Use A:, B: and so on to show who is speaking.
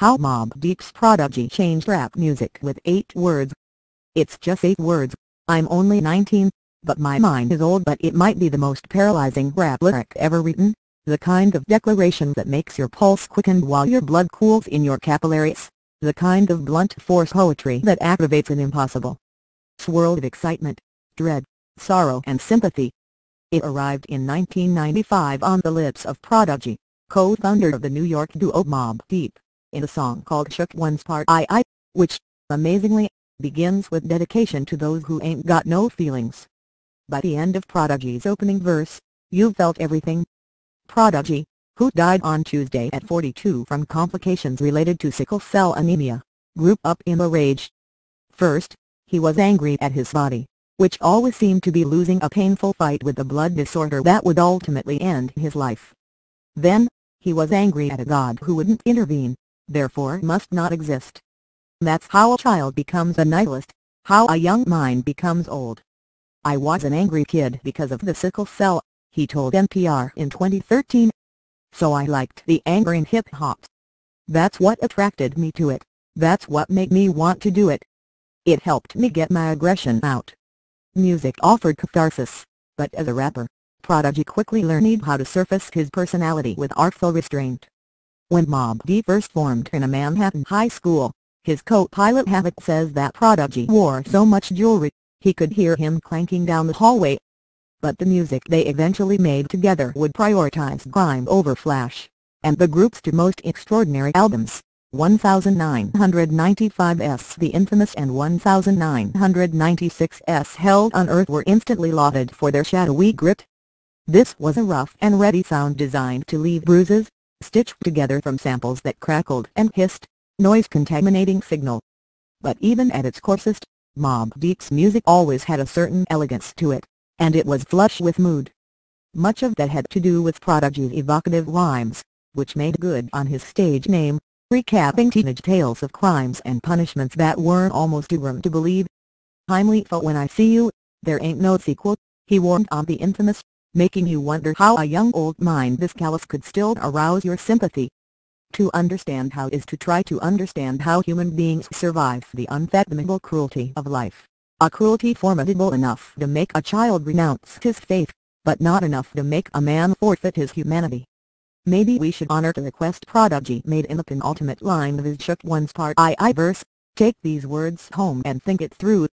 A: How Mobb Deep's Prodigy changed rap music with 8 words. It's just 8 words. I'm only 19, but my mind is old. But it might be the most paralyzing rap lyric ever written, the kind of declaration that makes your pulse quicken while your blood cools in your capillaries, the kind of blunt force poetry that activates an impossible swirl of excitement, dread, sorrow and sympathy. It arrived in 1995 on the lips of Prodigy, co-founder of the New York duo Mobb Deep, in a song called Shook One's Part I, which, amazingly, begins with dedication to those who ain't got no feelings. By the end of Prodigy's opening verse, you've felt everything. Prodigy, who died on Tuesday at 42 from complications related to sickle cell anemia, grew up in a rage. First, he was angry at his body, which always seemed to be losing a painful fight with the blood disorder that would ultimately end his life. Then, he was angry at a God who wouldn't intervene, therefore must not exist. That's how a child becomes a nihilist, how a young mind becomes old. I was an angry kid because of the sickle cell, he told NPR in 2013. So I liked the anger in hip-hop. That's what attracted me to it, that's what made me want to do it. It helped me get my aggression out. Music offered catharsis, but as a rapper, Prodigy quickly learned how to surface his personality with artful restraint. When Mobb Deep first formed in a Manhattan high school, his co-pilot Havoc says that Prodigy wore so much jewelry, he could hear him clanking down the hallway. But the music they eventually made together would prioritize grime over flash, and the group's two most extraordinary albums, 1995's The Infamous and 1996's Hell on Earth, were instantly lauded for their shadowy grit. This was a rough and ready sound designed to leave bruises, stitched together from samples that crackled and hissed, noise-contaminating signal. But even at its coarsest, Mobb Deep's music always had a certain elegance to it, and it was flush with mood. Much of that had to do with Prodigy's evocative rhymes, which made good on his stage name, recapping teenage tales of crimes and punishments that were almost too grim to believe. "Timely for when I see you, there ain't no sequel," he warned on The Infamous, making you wonder how a young old mind this callous could still arouse your sympathy. To understand how is to try to understand how human beings survive the unfathomable cruelty of life, a cruelty formidable enough to make a child renounce his faith, but not enough to make a man forfeit his humanity. Maybe we should honor the request Prodigy made in the penultimate line of his Shook One's Part I verse. Take these words home and think it through.